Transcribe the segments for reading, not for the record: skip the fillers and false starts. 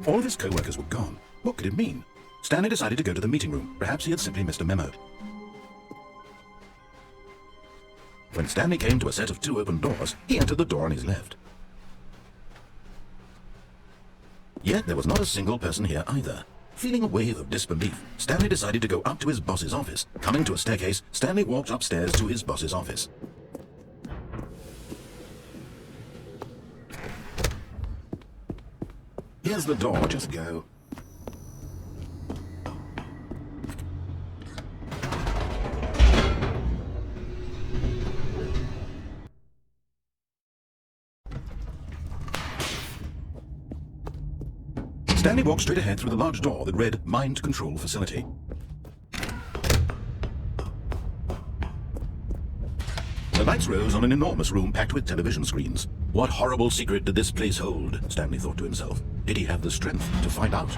All of his co-workers were gone. What could it mean? Stanley decided to go to the meeting room. Perhaps he had simply missed a memo. When Stanley came to a set of 2 open doors, he entered the door on his left. Yet there was not a single person here either. Feeling a wave of disbelief, Stanley decided to go up to his boss's office. Coming to a staircase, Stanley walked upstairs to his boss's office. Here's the door, just go. Stanley walked straight ahead through the large door that read Mind Control Facility. The lights rose on an enormous room packed with television screens. What horrible secret did this place hold? Stanley thought to himself. Did he have the strength to find out?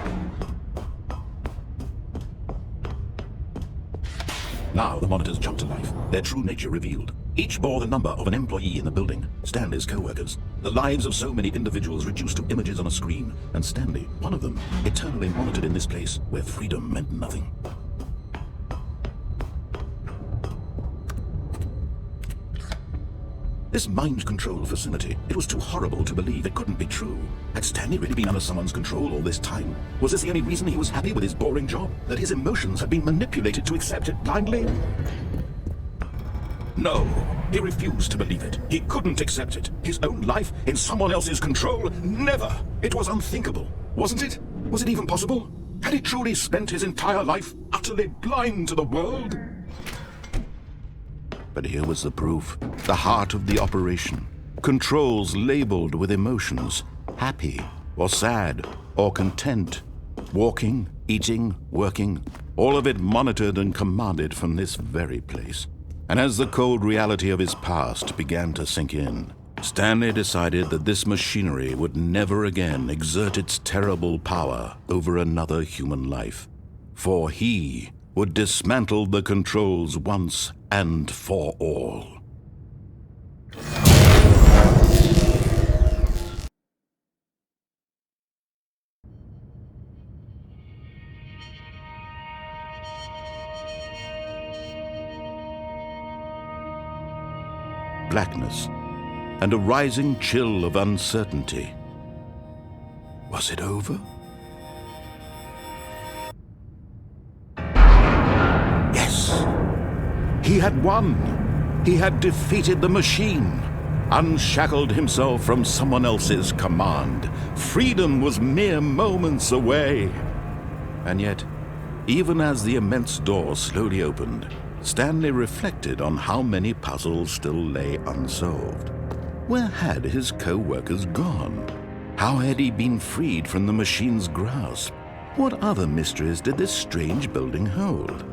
Now the monitors jumped to life, their true nature revealed. Each bore the number of an employee in the building, Stanley's co-workers. The lives of so many individuals reduced to images on a screen, and Stanley, one of them, eternally monitored in this place where freedom meant nothing. This mind control facility, it was too horrible to believe. It couldn't be true. Had Stanley really been under someone's control all this time? Was this the only reason he was happy with his boring job? That his emotions had been manipulated to accept it blindly? No, he refused to believe it. He couldn't accept it. His own life in someone else's control? Never! It was unthinkable, wasn't it? Was it even possible? Had he truly spent his entire life utterly blind to the world? But here was the proof. The heart of the operation. Controls labeled with emotions. Happy, or sad, or content. Walking, eating, working. All of it monitored and commanded from this very place. And as the cold reality of his past began to sink in, Stanley decided that this machinery would never again exert its terrible power over another human life. For he would dismantle the controls once and for all. Blackness and a rising chill of uncertainty. Was it over? Yes! He had won! He had defeated the machine, unshackled himself from someone else's command. Freedom was mere moments away. And yet, even as the immense door slowly opened, Stanley reflected on how many puzzles still lay unsolved. Where had his co-workers gone? How had he been freed from the machine's grasp? What other mysteries did this strange building hold?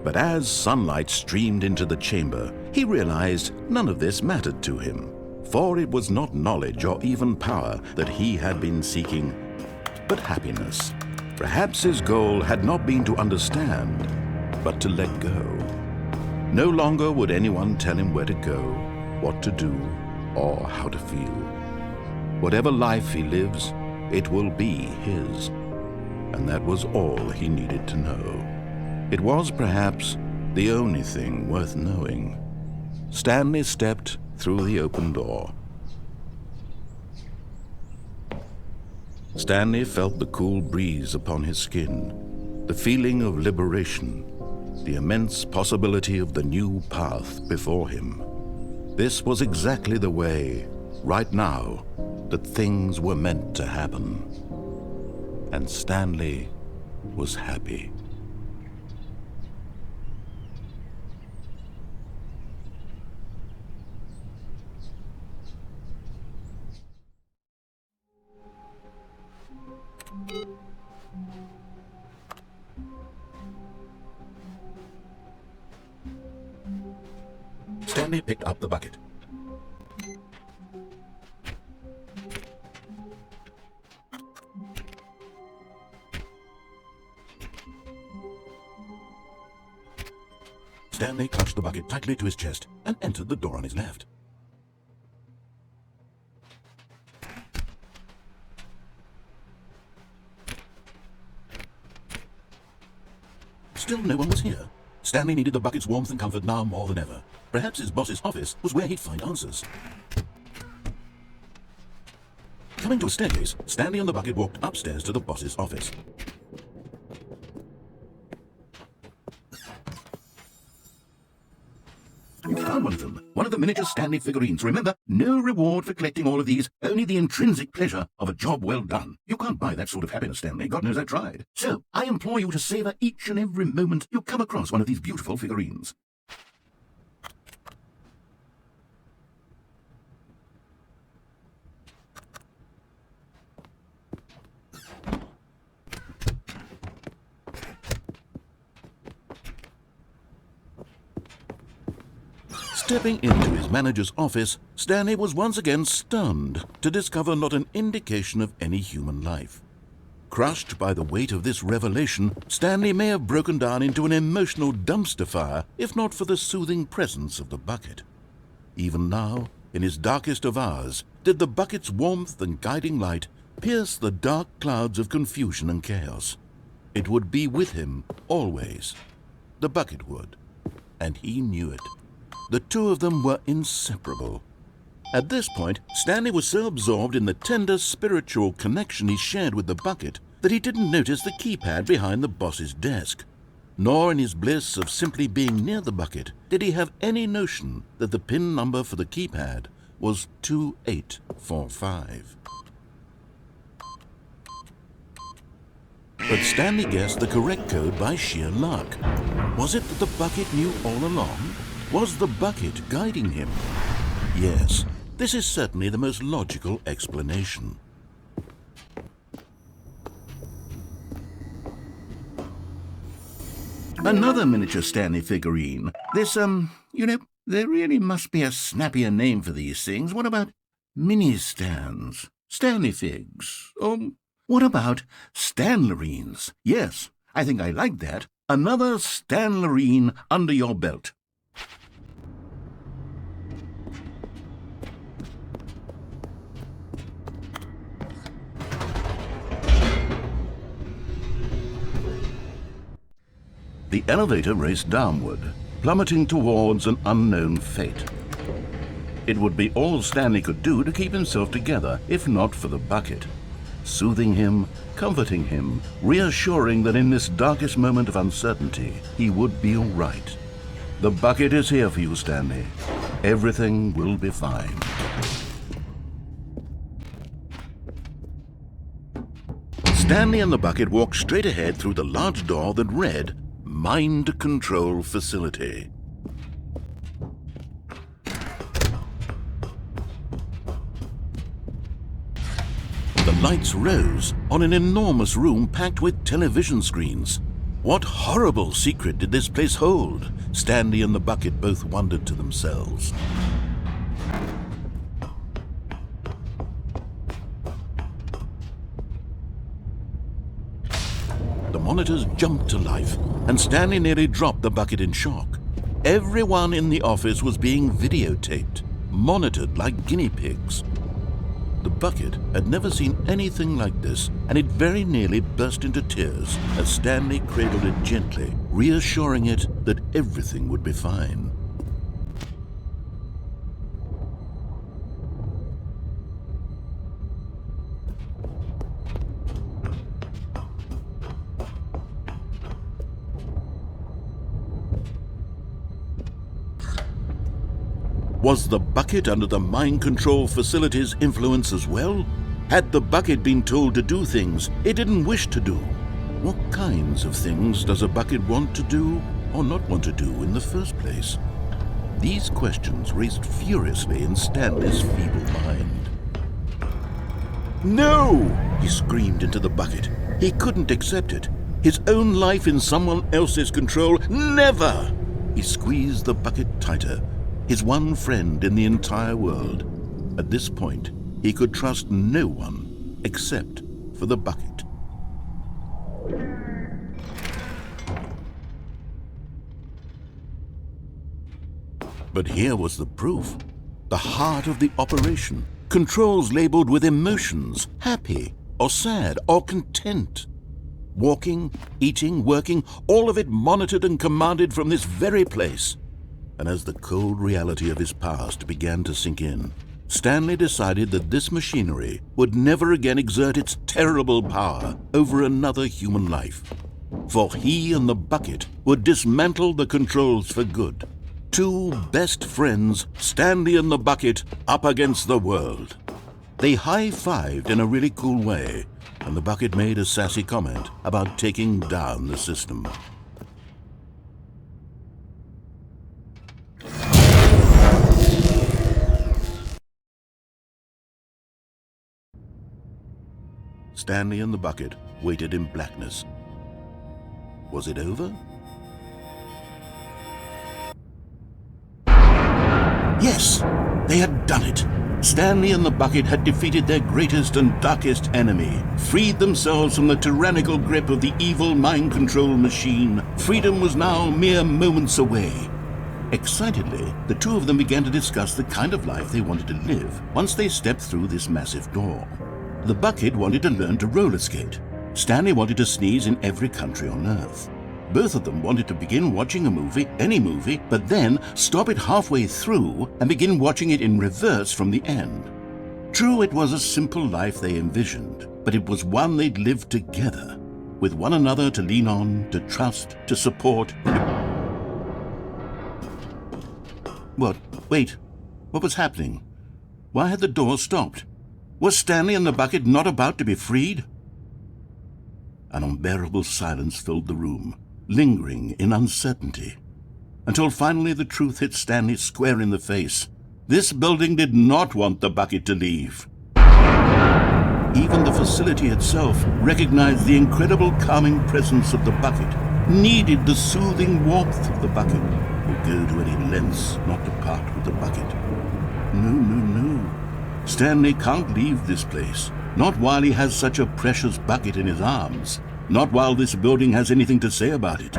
But as sunlight streamed into the chamber, he realized none of this mattered to him, for it was not knowledge or even power that he had been seeking, but happiness. Perhaps his goal had not been to understand, but to let go. No longer would anyone tell him where to go, what to do, or how to feel. Whatever life he lives, it will be his. And that was all he needed to know. It was perhaps the only thing worth knowing. Stanley stepped through the open door. Stanley felt the cool breeze upon his skin, the feeling of liberation, the immense possibility of the new path before him. This was exactly the way, right now, that things were meant to happen. And Stanley was happy. Stanley picked up the bucket. Stanley clutched the bucket tightly to his chest and entered the door on his left. Still no one was here. Stanley needed the bucket's warmth and comfort now more than ever. Perhaps his boss's office was where he'd find answers. Coming to a staircase, Stanley and the bucket walked upstairs to the boss's office. You found one of them. One of the miniature Stanley figurines. Remember, no reward for collecting all of these, only the intrinsic pleasure of a job well done. You can't buy that sort of happiness, Stanley. God knows I tried. So, I implore you to savor each and every moment you come across one of these beautiful figurines. Stepping into his manager's office, Stanley was once again stunned to discover not an indication of any human life. Crushed by the weight of this revelation, Stanley may have broken down into an emotional dumpster fire if not for the soothing presence of the bucket. Even now, in his darkest of hours, did the bucket's warmth and guiding light pierce the dark clouds of confusion and chaos. It would be with him always. The bucket would, and he knew it. The two of them were inseparable. At this point, Stanley was so absorbed in the tender spiritual connection he shared with the bucket that he didn't notice the keypad behind the boss's desk. Nor in his bliss of simply being near the bucket did he have any notion that the PIN number for the keypad was 2845. But Stanley guessed the correct code by sheer luck. Was it that the bucket knew all along? Was the bucket guiding him? Yes, this is certainly the most logical explanation. Another miniature Stanley figurine. This, there really must be a snappier name for these things. What about mini-stands? Stanley figs? Or what about Stanlerines? Yes, I think I like that. Another Stanlerine under your belt. The elevator raced downward, plummeting towards an unknown fate. It would be all Stanley could do to keep himself together, if not for the bucket. Soothing him, comforting him, reassuring that in this darkest moment of uncertainty, he would be all right. The bucket is here for you, Stanley. Everything will be fine. Stanley and the bucket walked straight ahead through the large door that read, Mind Control Facility. The lights rose on an enormous room packed with television screens. What horrible secret did this place hold? Stanley and the bucket both wondered to themselves. The monitors jumped to life, and Stanley nearly dropped the bucket in shock. Everyone in the office was being videotaped, monitored like guinea pigs. The bucket had never seen anything like this, and it very nearly burst into tears as Stanley cradled it gently, reassuring it that everything would be fine. Was the bucket under the mind control facility's influence as well? Had the bucket been told to do things it didn't wish to do? What kinds of things does a bucket want to do or not want to do in the first place? These questions raced furiously in Stanley's feeble mind. No! He screamed into the bucket. He couldn't accept it. His own life in someone else's control, never! He squeezed the bucket tighter. His one friend in the entire world. At this point, he could trust no one except for the bucket. But here was the proof. The heart of the operation. Controls labeled with emotions, happy or sad or content. Walking, eating, working, all of it monitored and commanded from this very place. And as the cold reality of his past began to sink in, Stanley decided that this machinery would never again exert its terrible power over another human life. For he and the bucket would dismantle the controls for good. Two best friends, Stanley and the bucket, up against the world. They high-fived in a really cool way, and the bucket made a sassy comment about taking down the system. Stanley and the bucket waited in blackness. Was it over? Yes, they had done it. Stanley and the bucket had defeated their greatest and darkest enemy, freed themselves from the tyrannical grip of the evil mind control machine. Freedom was now mere moments away. Excitedly, the two of them began to discuss the kind of life they wanted to live once they stepped through this massive door. The bucket wanted to learn to roller skate. Stanley wanted to sneeze in every country on Earth. Both of them wanted to begin watching a movie, any movie, but then stop it halfway through and begin watching it in reverse from the end. True, it was a simple life they envisioned, but it was one they'd lived together, with one another to lean on, to trust, to support. What? Wait. What was happening? Why had the door stopped? Was Stanley and the bucket not about to be freed? An unbearable silence filled the room, lingering in uncertainty, until finally the truth hit Stanley square in the face. This building did not want the bucket to leave. Even the facility itself recognized the incredible calming presence of the bucket, needed the soothing warmth of the bucket, would go to any lengths not to part with the bucket. No. Stanley can't leave this place, not while he has such a precious bucket in his arms, not while this building has anything to say about it.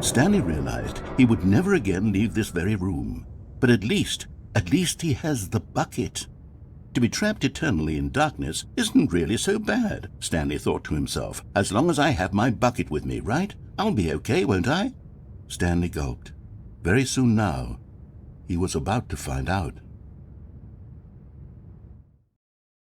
Stanley realized he would never again leave this very room, but at least he has the bucket. To be trapped eternally in darkness isn't really so bad, Stanley thought to himself. As long as I have my bucket with me, right? I'll be okay, won't I? Stanley gulped. Very soon now, he was about to find out.